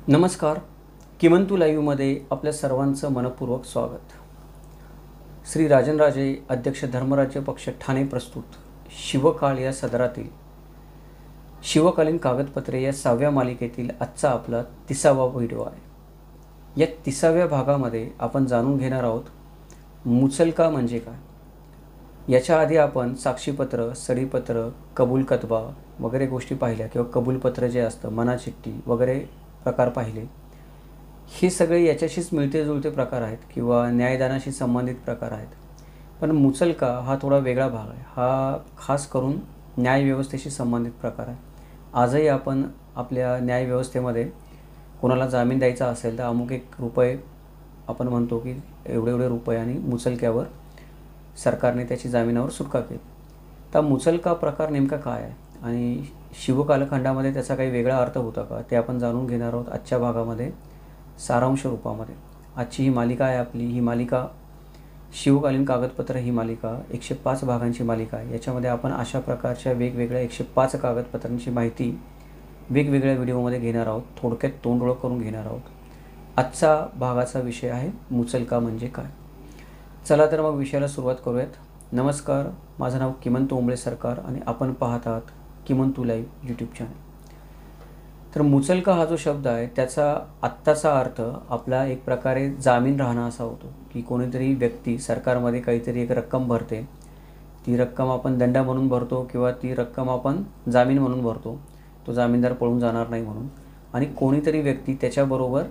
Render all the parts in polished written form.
नमस्कार. किमंतू लाईव्हमध्ये आपल्या सर्वांचं मनपूर्वक स्वागत. श्री राजनराजे अध्यक्ष धर्मराज्य पक्ष ठाणे प्रस्तुत शिवकाळ या सदरातील शिवकालीन कागदपत्रे या 6व्या मालिकेतील आजचा आपला 30वा व्हिडिओ आहे. या 30व्या भागामध्ये आपण जाणून घेणार आहोत मुचलका म्हणजे काय. याच्या आधी आपण साक्षीपत्र, सडीपत्र, कबूल कतबा वगैरे गोष्टी पाहिल्या किंवा कबूलपत्र जे असतं, मनाचिठ्ठी वगैरे प्रकार पाहिले. हे सगळे याच्याशीच मिळते जुळते प्रकार आहेत किंवा न्यायदानाशी संबंधित प्रकार आहेत. पण मुचलका हा थोडा वेगळा भाग आहे. हा खास करून न्यायव्यवस्थेशी संबंधित प्रकार आहे. आजही आपण आपल्या न्यायव्यवस्थेमध्ये कोणाला जामीन द्यायचा असेल तर अमुक एक रुपये आपण म्हणतो की एवढे एवढे रुपये आणि मुचलक्यावर सरकारने त्याची जामिनावर सुटका केली. तर मुचलका प्रकार नेमका काय आहे आणि शिवकालखंडामध्ये त्याचा काही वेगळा अर्थ होता का ते आपण जाणून घेणार आहोत आजच्या भागामध्ये सारांश रूपामध्ये. आजची ही मालिका आहे आपली. ही मालिका शिवकालीन कागदपत्र ही मालिका 105 भागांची मालिका आहे. याच्यामध्ये आपण अशा प्रकारच्या वेगवेगळ्या 105 कागदपत्रांची माहिती वेगवेगळ्या व्हिडिओमध्ये घेणार आहोत. थोडक्यात तोंडओळख करून घेणार आहोत. आजचा भागाचा विषय आहे मुचलका म्हणजे काय. चला तर मग विषयाला सुरुवात करूयात. नमस्कार, माझं नाव किमंतू ओंबळे सरकार आणि आपण पाहत आहात किमंतू लाईव्ह यूट्यूब चॅनल. तर मुचलका हा जो शब्द आहे त्याचा आत्ताचा अर्थ आपला एक प्रकारे जामीन राहणं असा होतो की कोणीतरी व्यक्ती सरकारमध्ये काहीतरी एक रक्कम भरते. ती रक्कम आपण दंड म्हणून भरतो किंवा ती रक्कम आपण जामीन म्हणून भरतो, तो जामीनदार पळून जाणार नाही म्हणून. आणि कोणीतरी व्यक्ती त्याच्याबरोबर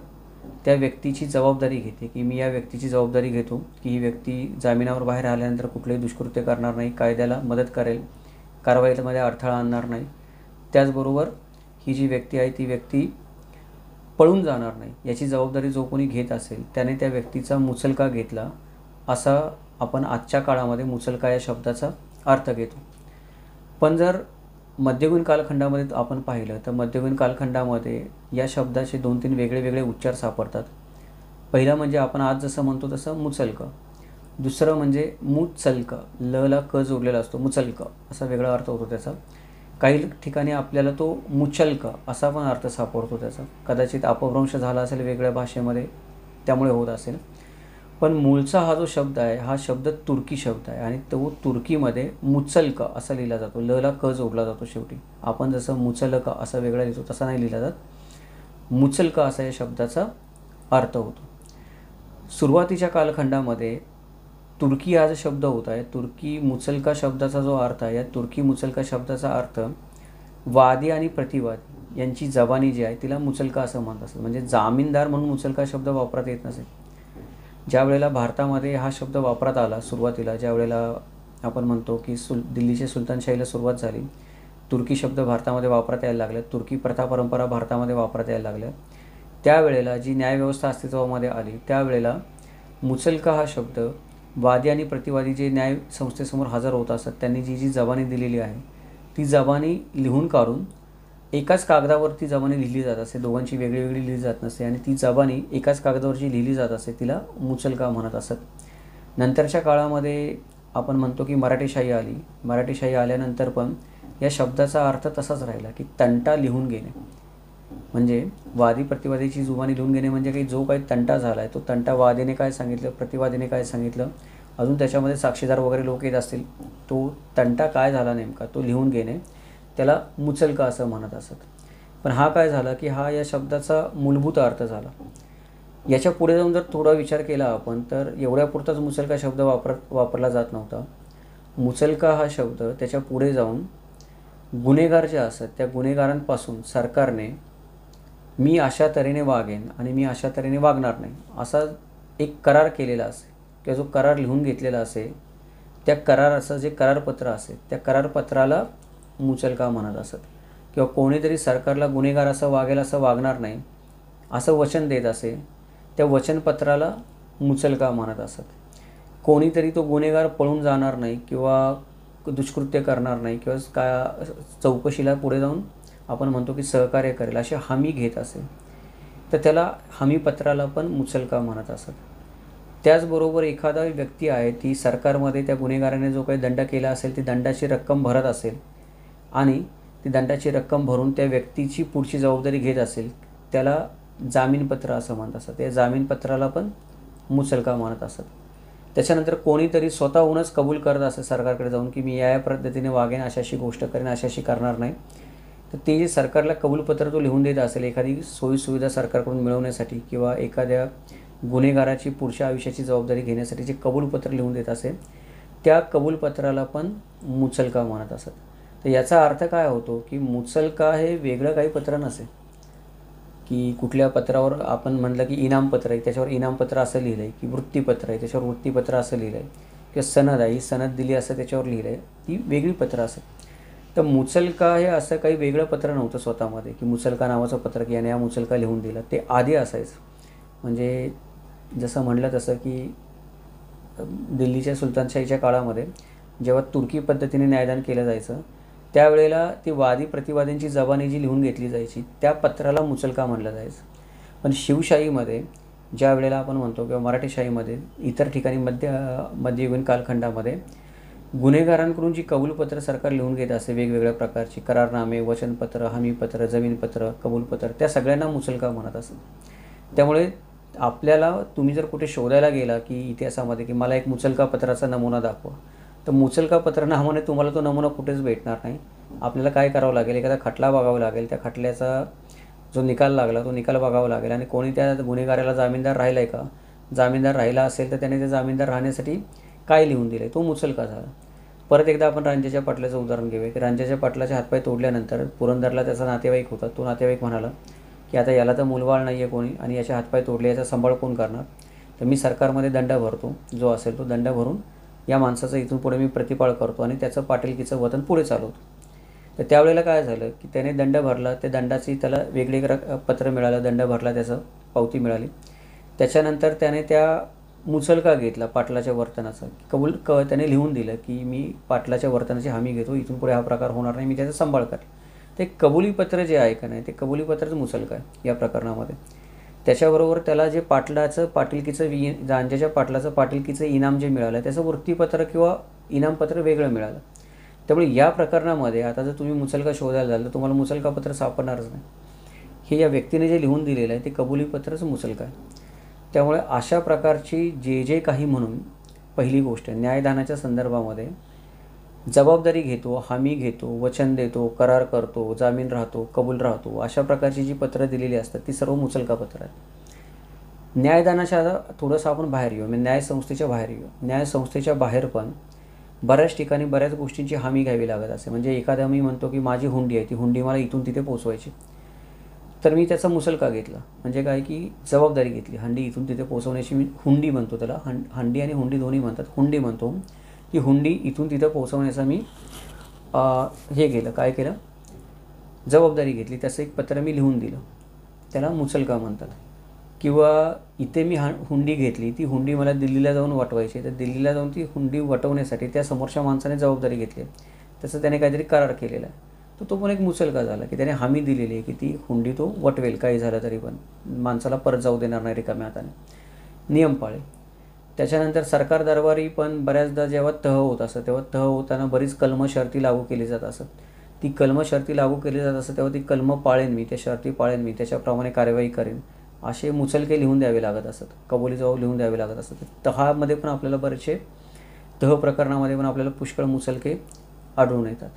त्या व्यक्तीची जबाबदारी घेते की मी या व्यक्तीची जबाबदारी घेतो की ही व्यक्ती जामिनावर बाहेर आल्यानंतर कुठलेही दुष्कृत्य करणार नाही, कायद्याला मदत करेल, कारवाईमध्ये अडथळा आणणार नाही. त्याचबरोबर ही जी व्यक्ती आहे ती व्यक्ती पळून जाणार नाही याची जबाबदारी जो कोणी घेत असेल त्याने त्या व्यक्तीचा मुचलका घेतला असा आपण आजच्या काळामध्ये मुचलका या शब्दाचा अर्थ घेतो. पण जर मध्ययुगीन कालखंडामध्ये आपण पाहिलं तर मध्ययुगीन कालखंडामध्ये या शब्दाचे 2-3 वेगळे उच्चार सापडतात. पहिला म्हणजे आपण आज जसं म्हणतो तसं मुचलका. दुसरं म्हणजे मुचलका, लला क जोडलेला असतो, मुचलका असा वेगळा अर्थ होतो त्याचा. काही ठिकाणी आपल्याला तो मुचलका असा पण अर्थ सापडतो त्याचा. कदाचित अपभ्रंश झाला असेल वेगळ्या भाषेमध्ये त्यामुळे होत असेल. पण मूळचा हा जो शब्द आहे हा शब्द तुर्की शब्द आहे आणि तो तुर्कीमध्ये मुचलका असा लिहिला जातो. लला क जोडला जातो शेवटी. आपण जसं मुचलका असा वेगळा लिहितो तसा नाही लिहिला जात. मुचलका असा या शब्दाचा अर्थ होतो. सुरुवातीच्या कालखंडामध्ये तुर्की हा जो शब्द होता आहे, तुर्की मुचलका शब्दाचा जो अर्थ आहे, या तुर्की मुचलका शब्दाचा अर्थ वादी आणि प्रतिवादी यांची जबानी जी आहे तिला मुचलका असं म्हणत असतं. म्हणजे जामीनदार म्हणून मुचलका शब्द वापरात येत नसेल. ज्या वेळेला भारतामध्ये हा शब्द वापरात आला सुरुवातीला, ज्या वेळेला आपण म्हणतो की दिल्लीच्या सुलतानशाहीला सुरुवात झाली, तुर्की शब्द भारतामध्ये वापरात यायला लागले, तुर्की प्रथा परंपरा भारतामध्ये वापरात यायला लागल्या, त्यावेळेला जी न्यायव्यवस्था अस्तित्वामध्ये आली त्यावेळेला मुचलका हा शब्द वादी आणि प्रतिवादी जे न्याय संस्थेसमोर हजर होत असतात त्यांनी जी जबानी दिलेली आहे ती जबानी लिहून काढून एकाच कागदावरती जबानी लिहिली जात असे. दोघांची वेगळी लिहिली जात नसते आणि ती जबानी एकाच कागदावरची लिहिली जात असे तिला मुचलका म्हणत असत. नंतरच्या काळामध्ये आपण म्हणतो की मराठीशाही आली. मराठीशाही आल्यानंतर पण या शब्दाचा अर्थ तसाच राहिला की तंटा लिहून घेणे. म्हणजे वादी प्रतिवादीची जुबानी लिहून घेणे म्हणजे जो काही तंटा झाला आहे तो तंटा वादीने काय सांगितलं, प्रतिवादीने काय सांगितलं, अजून त्याच्यामध्ये साक्षीदार वगैरे लोक येत असतील, तो तंटा काय झाला नेमका तो लिहून घेणे, त्याला मुचलका असं म्हणत असत. पण हा काय झाला की हा या शब्दाचा मूलभूत अर्थ झाला. याच्या पुढे जाऊन जर थोडा विचार केला आपण तर एवढ्यापुरताच मुचलका शब्द वापरला जात नव्हता. मुचलका हा शब्द त्याच्या पुढे जाऊन गुन्हेगार जे असतात त्या गुन्हेगारांपासून सरकारने मी अशा तऱ्हेने वागेन आणि मी अशा तऱ्हेने वागणार नाही असा एक करार केलेला असे किंवा जो करार लिहून घेतलेला असे, त्या कराराचं जे करारपत्र असे त्या करारपत्राला मुचलका म्हणत असत. किंवा कोणीतरी सरकारला गुन्हेगार असं वागेल, असं वागणार नाही असं वचन देत असे, त्या वचनपत्राला मुचलका म्हणत असत. कोणीतरी तो गुन्हेगार पळून जाणार नाही किंवा दुष्कृत्य करणार नाही किंवा काय चौकशीला पुढे जाऊन आपण म्हणतो की सहकार्य करेल अशी हमी घेत असेल तर त्याला हमीपत्राला पण मुचलका म्हणत असत. त्याचबरोबर एखादा व्यक्ती आहे ती सरकारमध्ये त्या गुन्हेगाराने जो काही दंड केला असेल ती दंडाची रक्कम भरत असेल आणि ती दंडाची रक्कम भरून त्या व्यक्तीची पुढची जबाबदारी घेत असेल त्याला जामीनपत्र असं म्हणत असतात. त्या जामीनपत्राला पण मुचलका म्हणत असतात. त्याच्यानंतर कोणीतरी स्वतःहूनच कबूल करत असतं सरकारकडे जाऊन की मी या पद्धतीने वागेन, अशाशी गोष्ट करेन, अशाशी करणार नाही. तर ते जे सरकारला कबूलपत्र तो लिहून देत असेल एखादी सोयीसुविधा सरकारकडून मिळवण्यासाठी किंवा एखाद्या गुन्हेगाराची पुढच्या आयुष्याची जबाबदारी घेण्यासाठी जे कबूलपत्र लिहून देत असेल त्या कबूलपत्राला पण मुचलका म्हणत असत. तर याचा अर्थ काय होतो की मुचलका हे वेगळं काही पत्र नसेल की कुठल्या पत्रावर आपण म्हटलं की इनामपत्र आहे त्याच्यावर इनामपत्र असं लिहिलं आहे, की वृत्तीपत्र आहे त्याच्यावर वृत्तीपत्र असं लिहिलं आहे, किंवा सनद आहे ही सनद दिली असं त्याच्यावर लिहिलं आहे, ती वेगळी पत्र असेल. तर मुचलका हे असं काही वेगळं पत्र नव्हतं स्वतःमध्ये की मुचलका नावाचं पत्र की याने हा मुचलका लिहून दिला. ते आधी असायचं. म्हणजे जसं म्हणलं तसं की दिल्लीच्या सुलतानशाहीच्या काळामध्ये जेव्हा तुर्की पद्धतीने न्यायदान केलं जायचं त्यावेळेला ती वादी प्रतिवाद्यांची जबानी जी लिहून घेतली जायची त्या पत्राला मुचलका म्हटलं जायचं. पण शिवशाहीमध्ये ज्या वेळेला आपण म्हणतो किंवा मराठीशाहीमध्ये इतर ठिकाणी मध्ययुगीन कालखंडामध्ये गुन्हेगारांकडून जी कबूलपत्र सरकार लिहून घेत असे वेगवेगळ्या प्रकारची करारनामे, वचनपत्र, हमीपत्र, जमीनपत्र, कबूलपत्र त्या सगळ्यांना मुचलका म्हणत असत. त्यामुळे आपल्याला तुम्ही जर कुठे शोधायला गेला की इतिहासामध्ये की मला एक मुचलका पत्राचा नमुना दाखवा तर मुचलका पत्र नावाने तुम्हाला तो नमुना कुठेच भेटणार नाही. आपल्याला काय करावं लागेल, एखादा खटला बघावा लागेल, त्या खटल्याचा जो निकाल लागला तो निकाल बघावा लागेल आणि कोणी त्या गुन्हेगाराला जामीनदार राहिला आहे का, जामीनदार राहिला असेल तर त्याने ते जामीनदार राहण्यासाठी काय लिहून दिलं आहे तो मुचलका झाला. परत एकदा आपण रांझ्याच्या पाटलाचं उदाहरण घेऊया की रांझ्याच्या पाटलाचे हातपाय तोडल्यानंतर पुरंदरला त्याचा नातेवाईक होता. तो नातेवाईक म्हणाला की आता याला तर मुलबाळ नाही आहे कोणी आणि याचे हातपाय तोडले, याचा सांभाळ कोण करणार, तर मी सरकारमध्ये दंड भरतो, जो असेल तो दंड भरून या माणसाचं इथून पुढे मी प्रतिपाळ करतो आणि त्याचं पाटीलकीचं वतन पुढे चालवतो. तर त्यावेळेला काय झालं की त्याने दंड भरला, त्या दंडाची त्याला वेगळे पत्र मिळालं, दंड भरला त्याचं पावती मिळाली. त्याच्यानंतर त्याने त्या मुचलका घेतला पाटलाच्या वर्तनाचा, त्याने लिहून दिलं की मी पाटलाच्या वर्तनाची हमी घेतो, इथून पुढे हा प्रकार होणार नाही, मी त्याचा सांभाळ करेल. ते कबुलीपत्र जे आहे का नाही ते कबुलीपत्रच मुचलका आहे या प्रकरणामध्ये. त्याच्याबरोबर त्याला जे पाटीलकीचं रांझ्याच्या पाटलाचं पाटीलकीचं इनाम जे मिळालं त्याचं वृत्तीपत्र किंवा इनामपत्र वेगळं मिळालं. त्यामुळे या प्रकरणामध्ये आता जर तुम्ही मुचलका शोधायला जाल तर तुम्हाला मुचलका पत्र सापडणारच नाही. हे या व्यक्तीने जे लिहून दिलेलं आहे ते कबुलीपत्रच मुचलका आहे. त्यामुळे अशा प्रकारची जे काही म्हणून पहिली गोष्ट न्यायदानाच्या संदर्भामध्ये जबाबदारी घेतो, हमी घेतो, वचन देतो, करार करतो, जामीन राहतो, कबूल राहतो, अशा प्रकारची जी पत्रं दिलेली असतात ती सर्व मुचलका पत्र आहेत. न्यायदानाच्या थोडंसं आपण बाहेर येऊ, म्हणजे न्यायसंस्थेच्या बाहेर येऊ. न्यायसंस्थेच्या बाहेर पण बऱ्याच ठिकाणी बऱ्याच गोष्टींची हमी घ्यावी लागत असते. म्हणजे एखादा मी म्हणतो की माझी हुंडी आहे, ती हुंडी मला इथून तिथे पोचवायची, तर मी त्याचा मुचलका घेतला. म्हणजे काय की जबाबदारी घेतली, हंडी इथून तिथे पोचवण्याची मी हुंडी म्हणतो त्याला, हंडी आणि हुंडी दोन्ही म्हणतात, हुंडी म्हणतो की हुंडी इथून तिथं पोचवण्याचा मी हे केलं, काय केलं, जबाबदारी घेतली, त्याचं एक पत्र मी लिहून दिलं, त्याला मुचलका म्हणतात. किंवा इथे मी हुंडी घेतली, ती हुंडी मला दिल्लीला जाऊन वटवायची, तर दिल्लीला जाऊन ती हुंडी वटवण्यासाठी त्या समोरच्या माणसाने जबाबदारी घेतली, त्याचं त्याने काहीतरी करार केलेला आहे, तर तो पण एक मुचलका झाला की त्याने हमी दिलेली आहे की ती हुंडी तो वटवेल, काही झालं तरी पण माणसाला परत जाऊ देणार नाही रिकाम्या हाताने, नियम पाळेल. त्याच्यानंतर सरकार दरबारी पण बऱ्याचदा जेव्हा तह होत असत तेव्हा तह होताना बरीच कलम शर्ती लागू केली जात असत. ती कलम शर्ती लागू केली जात असत तेव्हा ती कलम पाळेन मी, त्या शर्ती पाळेन मी, त्याच्याप्रमाणे कार्यवाही करेन, असे मुचलके लिहून द्यावे लागत असत, कबुली जबाब लिहून द्यावे लागत असत. तहामध्ये पण आपल्याला बरेचसे तह प्रकरणामध्ये पण आपल्याला पुष्कळ मुचलके आढळून येतात.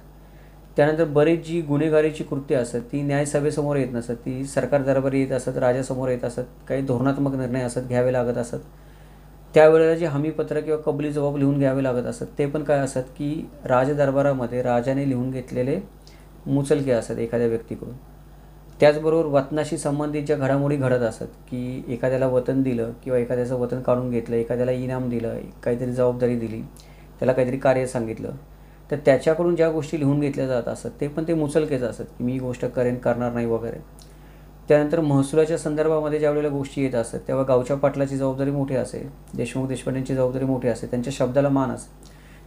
त्यानंतर बरीच जी गुन्हेगारीची कृत्य असत ती न्यायसभेसमोर येत नसत, ती सरकार दरबारी येत असत, राजासमोर येत असत, काही धोरणात्मक निर्णय असत घ्यावे लागत असत. त्यावेळेला जे हमीपत्र किंवा कबुली जबाब लिहून घ्यावे लागत असत ते पण काय असत की राजदरबारामध्ये राजाने लिहून घेतलेले मुचलके असत एखाद्या व्यक्तीकडून. त्याचबरोबर वतनाशी संबंधित ज्या घडामोडी घडत असत की एखाद्याला वतन दिलं किंवा एखाद्याचं वतन काढून घेतलं, एखाद्याला इनाम दिलं, काहीतरी जबाबदारी दिली, त्याला काहीतरी कार्य सांगितलं, तर त्याच्याकडून ज्या गोष्टी लिहून घेतल्या जात असत ते पण ते मुचलकेच असत की मी गोष्ट करेन, करणार नाही वगैरे. त्यानंतर महसुलाच्या संदर्भामध्ये ज्या वेळेला गोष्टी येत असतात तेव्हा गावच्या पाटलाची जबाबदारी मोठी असे, देशमुख देशपांड्यांची जबाबदारी मोठी असते, त्यांच्या शब्दाला मान असे.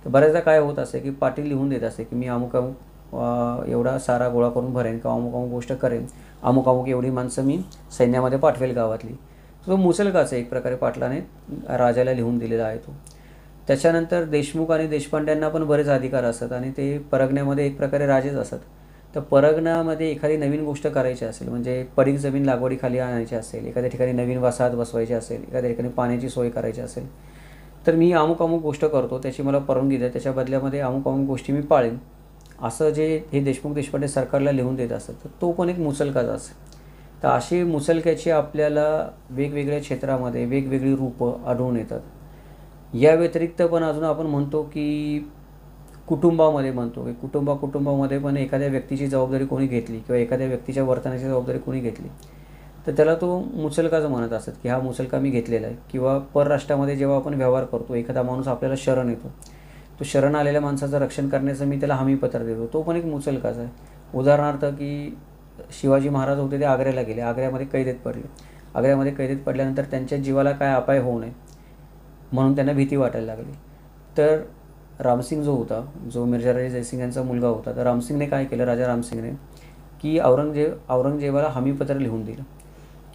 तर बऱ्याचदा काय होत असे की पाटील लिहून देत असे की मी अमुक अमुक एवढा सारा गोळा करून भरेन किंवा अमुक अमुक गोष्ट करेन, अमुक अमुक एवढी माणसं मी सैन्यामध्ये पाठवेल गावातली. तो मुचलकाचा एक प्रकारे पाटलाने राजाला लिहून दिलेला आहे तो. त्याच्यानंतर देशमुख आणि देशपांड्यांना पण बरेच अधिकार असतात आणि ते परगण्यामध्ये एक प्रकारे राजेच असतात. तर परगणामध्ये एखादी नवीन गोष्ट करायची असेल, म्हणजे पडीक जमीन लागवडीखाली आणायची असेल, एखाद्या ठिकाणी नवीन वसाहत बसवायची असेल, एखाद्या ठिकाणी पाण्याची सोय करायची असेल, तर मी अमुक अमुक गोष्ट करतो, त्याची मला परवानगी द्या, त्याच्या बदल्यामध्ये अमुक अमुक गोष्टी मी पाळेन, असं जे हे देशमुख देशपांडे सरकारला लिहून देत असतात, तर तो पण एक मुचलकाच असेल. तर अशी मुचलक्याची आपल्याला वेगवेगळ्या क्षेत्रामध्ये वेगवेगळी रूपं आढळून येतात. या व्यतिरिक्त पण अजून आपण म्हणतो की कुटुंबामध्ये म्हणतो की कुटुंबामध्ये पण एखाद्या व्यक्तीची जबाबदारी कोणी घेतली किंवा एखाद्या व्यक्तीच्या वर्तनाची जबाबदारी कोणी घेतली, तर त्याला तो मुचलकाच म्हणत असत की हा मुचलका मी घेतलेला आहे. किंवा परराष्ट्रामध्ये जेव्हा आपण व्यवहार करतो, एखादा माणूस आपल्याला शरण येतो, तो शरण आलेल्या माणसाचं रक्षण करण्याचं मी त्याला हमीपत्र देतो, तो पण एक मुचलकाच आहे. उदाहरणार्थ की शिवाजी महाराज होते, ते आग्र्याला गेले, आग्र्यामध्ये कैदेत पडले. आग्र्यामध्ये कैदेत पडल्यानंतर त्यांच्या जीवाला काय अपाय होऊ नये म्हणून त्यांना भीती वाटायला लागली. तर रामसिंग जो होता, जो मिर्झाराजे जयसिंग यांचा मुलगा होता, तर रामसिंगने काय केलं, राजा रामसिंगने, की औरंगजेबाला हमीपत्र लिहून दिलं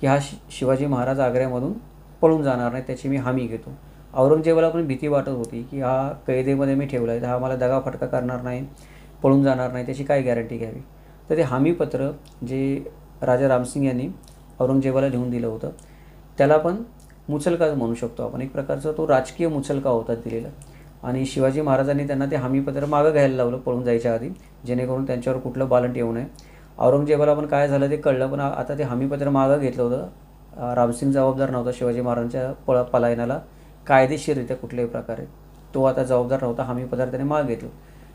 की हा शिवाजी महाराज आग्र्यामधून पळून जाणार नाही, त्याची मी हमी घेतो. औरंगजेबाला पण भीती वाटत होती की हा कैदेमध्ये मी ठेवला आहे, तर हा मला दगाफटका करणार नाही, पळून जाणार नाही, त्याची काय गॅरंटी घ्यावी. तर ते हमीपत्र जे राजा रामसिंग यांनी औरंगजेबाला लिहून दिलं होतं, त्याला पण मुचलकाच म्हणू शकतो आपण. एक प्रकारचा तो राजकीय मुचलका होता दिलेला. आणि शिवाजी महाराजांनी त्यांना ते हमीपत्र मागं घ्यायला लावलं पळून जायच्या आधी, जेणेकरून त्यांच्यावर कुठलं बालंट येऊ नये. औरंगजेबाला पण काय झालं ते कळलं, पण आता ते हमीपत्र मागं घेतलं होतं. रामसिंग जबाबदार नव्हता शिवाजी महाराजांच्या पलायनाला कायदेशीररित्या कुठल्याही प्रकारे, तो आता जबाबदार नव्हता. हमीपत्र त्याने मागं घेतलं,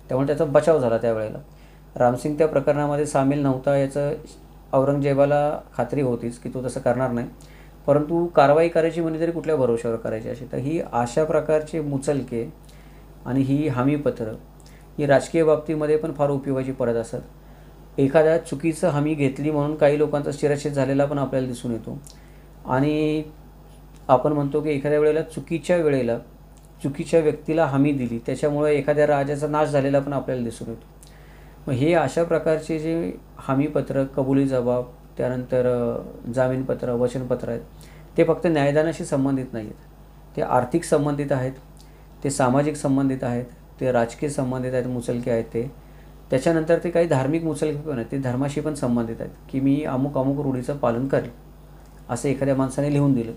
त्यामुळे त्याचा बचाव झाला त्यावेळेला. रामसिंग त्या प्रकरणामध्ये सामील नव्हता याचं औरंगजेबाला खात्री होतीच की तो तसं करणार नाही, परंतु कारवाई करायची म्हणजे तरी कुठल्या भरोश्यावर करायची अशी. तर ही अशा प्रकारचे मुचलके आणि ही हमीपत्र ही राजकीय बाबतीमध्ये पण फार उपयोगाची पडत असतात. एखाद्या चुकीचं हमी घेतली म्हणून काही लोकांचा शिरच्छेद झालेला पण आपल्याला दिसून येतो. आणि आपण म्हणतो की एखाद्या वेळेला चुकीच्या व्यक्तीला हमी दिली, त्याच्यामुळे एखाद्या राजाचा नाश झालेला पण आपल्याला दिसून येतो. मग हे अशा प्रकारचे जे हमीपत्र, कबुली जबाब, त्यानंतर जामीनपत्र, वचनपत्र आहेत, ते फक्त न्यायदानाशी संबंधित नाही आहेत. ते आर्थिक संबंधित आहेत, ते सामाजिक संबंधित आहेत, ते राजकीय संबंधित आहेत, मुचलके आहेत ते. त्याच्यानंतर ते काही धार्मिक मुचलके पण आहेत, ते धर्माशी पण संबंधित आहेत की मी अमुक अमुक रूढीचं पालन करेल असं एखाद्या माणसाने लिहून दिलं.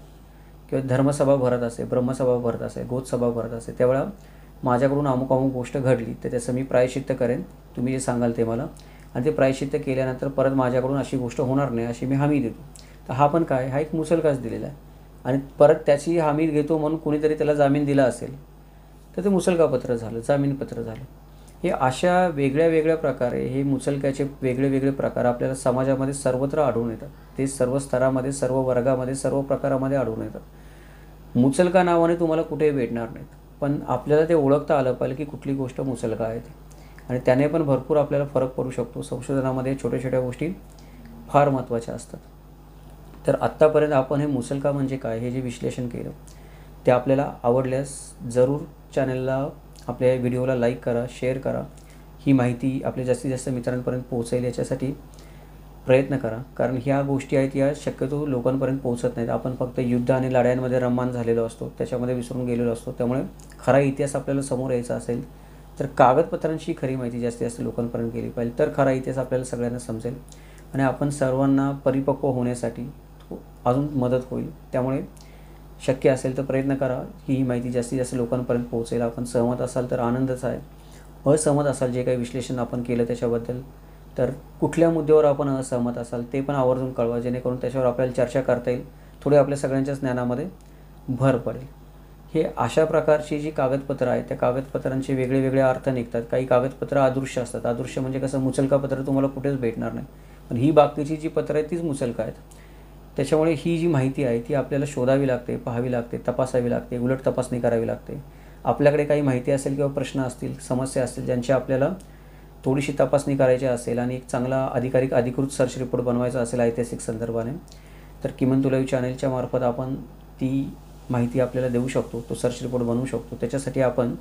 किंवा धर्मसभा भरत असे, ब्रह्मसभा भरत असे, गोतसभा भरत असे, त्यावेळेला माझ्याकडून अमुक अमुक गोष्ट घडली तर त्याचं मी प्रायश्चित्त करेन, तुम्ही जे सांगाल ते मला, आणि ते प्रायश्चित्त केल्यानंतर परत माझ्याकडून अशी गोष्ट होणार नाही अशी मी हमी देतो. तर हा पण काय, हा एक मुचलकाच दिलेला आहे. आणि परत त्याची हमी घेतो म्हणून कोणीतरी त्याला जामीन दिला असेल तर ते मुचलकापत्र झालं, जामीनपत्र झालं. हे अशा वेगळ्या वेगळ्या प्रकारे हे मुचलक्याचे वेगळे वेगळे प्रकार आपल्याला समाजामध्ये सर्वत्र आढळून येतात. ते सर्व स्तरामध्ये, सर्व वर्गामध्ये, सर्व प्रकारामध्ये आढळून येतात. मुचलका नावाने तुम्हाला कुठेही भेटणार नाहीत, पण आपल्याला ते ओळखता आलं पाहिजे की कुठली गोष्ट मुचलका आहे. आणि त्याने पण भरपूर आपल्याला फरक पडू शकतो. संशोधनामध्ये छोट्या छोट्या गोष्टी फार महत्त्वाच्या असतात. तर आत्तापर्यंत आपण हे मुचलका म्हणजे काय हे जे विश्लेषण केलं ते आपल्याला आवडल्यास जरूर चॅनलला, आपल्या व्हिडिओला लाईक करा, शेअर करा. ही माहिती आपल्या जास्तीत जास्त मित्रांपर्यंत पोहोचेल याच्यासाठी प्रयत्न करा. कारण ह्या गोष्टी आहेत या शक्यतो लोकांपर्यंत पोहोचत नाहीत. आपण फक्त युद्ध आणि लढायांमध्ये रममान झालेलो असतो, त्याच्यामध्ये विसरून गेलेलो असतो. त्यामुळे खरा इतिहास आपल्याला समोर यायचा असेल तर कागदपत्रांची खरी माहिती जास्तीत जास्त लोकांपर्यंत गेली पाहिजे, तर खरा इतिहास आपल्याला सगळ्यांना समजेल आणि आपण सर्वांना परिपक्व होण्यासाठी अजून मदत होईल. त्यामुळे शक्य असेल तर प्रयत्न करा ही माहिती जास्तीत जास्त लोकांपर्यंत पोहोचेल. आपण सहमत असाल तर आनंदच आहे, असहमत असाल जे काही विश्लेषण आपण केलं त्याच्याबद्दल, तर कुठल्या मुद्द्यावर आपण असहमत असाल ते पण आवर्जून कळवा, जेणेकरून त्याच्यावर आपल्याला चर्चा करता येईल, थोडी आपल्या सगळ्यांच्याच ज्ञानामध्ये भर पडेल. हे अशा प्रकारची जी कागदपत्रं आहेत त्या कागदपत्रांचे वेगळे वेगळे अर्थ निघतात. काही कागदपत्रं अदृश्य असतात. अदृश्य म्हणजे कसं, मुचलकापत्र तुम्हाला कुठेच भेटणार नाही, पण ही बाकीची जी पत्रं आहेत तीच मुचलका आहेत. त्याच्यामुळे ही जी माहिती आहे ती आपल्याला शोधावी लागते, पाहावी लागते, तपासावी लागते, उलट तपासणी करावी लागते. आपल्याकडे काही माहिती असेल किंवा प्रश्न असतील, समस्या असतील ज्यांची आपल्याला थोडीशी तपासणी करायची असेल आणि एक चांगला अधिकृत सर्च रिपोर्ट बनवायचा असेल ऐतिहासिक संदर्भाने, तर किमंतू लाईव्ह चॅनलच्या मार्फत आपण ती माहिती आपल्याला देऊ शकतो, तो सर्च रिपोर्ट बनवू शकतो. त्याच्यासाठी आपण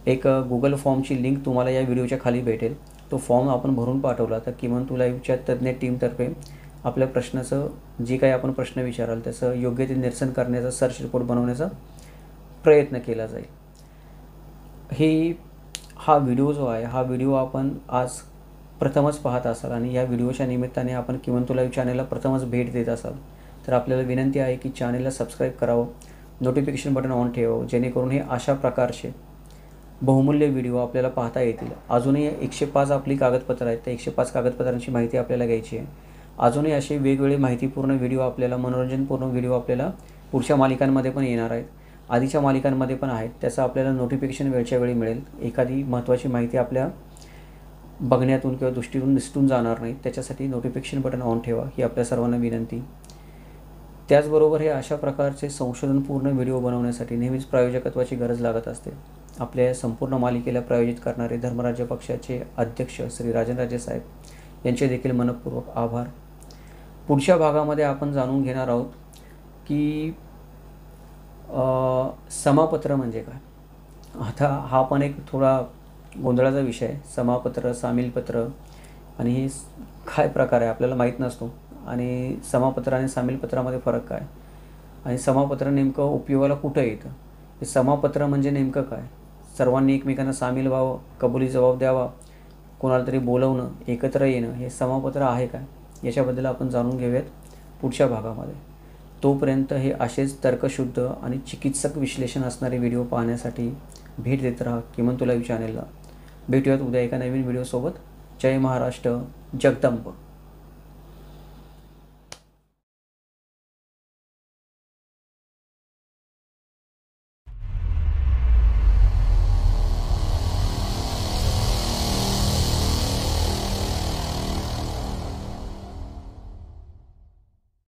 एक गुगल फॉर्मची लिंक तुम्हाला या व्हिडिओच्या खाली भेटेल. तो फॉर्म आपण भरून पाठवला तर किमंतू लाईव्हच्या तज्ज्ञ टीमतर्फे आपल्या प्रश्नाचं, जे काही आपण प्रश्न विचाराल त्याचं योग्य ते निरसन करण्याचा, सर्च रिपोर्ट बनवण्याचा प्रयत्न केला जाईल. हा व्हिडिओ जो आहे, हा व्हिडिओ आपण आज प्रथमच पाहत असाल आणि या व्हिडिओच्या निमित्ताने आपण किमंतू लाईव्ह चॅनलला प्रथमच भेट देत असाल तर आपल्याला विनंती आहे की चॅनलला सबस्क्राईब करावं, नोटिफिकेशन बटन ऑन ठेवावं, जेणेकरून हे अशा प्रकारचे बहुमूल्य व्हिडिओ आपल्याला पाहता येतील. अजूनही 105 आपली कागदपत्रं आहेत, त्या 105 कागदपत्रांची माहिती आपल्याला घ्यायची आहे. अजूनही असे वेगवेगळे माहितीपूर्ण व्हिडिओ आपल्याला, मनोरंजनपूर्ण व्हिडिओ आपल्याला पुढच्या मालिकांमध्ये पण येणार आहेत, आधीच्या मालिकांमध्ये पण आहेत. त्याचं आपल्याला नोटिफिकेशन वेळच्या वेळी मिळेल. एखादी महत्त्वाची माहिती आपल्या बघण्यातून किंवा दृष्टीतून निसटून जाणार नाही, त्याच्यासाठी नोटिफिकेशन बटन ऑन ठेवा ही आपल्या सर्वांना विनंती. त्याचबरोबर हे अशा प्रकारचे संशोधनपूर्ण व्हिडिओ बनवण्यासाठी नेहमीच प्रायोजकत्वाची गरज लागत असते. आपल्या या संपूर्ण मालिकेला प्रायोजित करणारे धर्मराज्य पक्षाचे अध्यक्ष श्री राजनराजे साहेब यांचे देखील मनपूर्वक आभार. पुढच्या भागामध्ये आपण जाणून घेणार आहोत की समापत्र म्हणजे काय. आता हा पण एक थोडा गोंधळाचा विषय आहे. समापत्र, सामीलपत्र आणि हे काय प्रकार आहे आपल्याला माहीत नसतो. आणि समापत्र आणि सामीलपत्रामध्ये फरक काय आणि समापत्र नेमकं उपयोगाला कुठं येतं, हे समापत्र म्हणजे नेमकं काय, सर्वांनी एकमेकांना सामील व्हावं, कबुली जबाब द्यावा, कोणाला तरी बोलवणं, एकत्र येणं, हे समापत्र आहे काय, याच्याबद्दल आपण जाणून घेऊयात पुढच्या भागामध्ये. तोपर्यंत हे असेच तर्कशुद्ध आणि चिकित्सक विश्लेषण असणारे व्हिडिओ पाहण्यासाठी भेट देत राहा किमंतू लाईव्ह चॅनलला. भेटूयात उद्या एका नवीन व्हिडिओसोबत. जय महाराष्ट्र, जगदंब.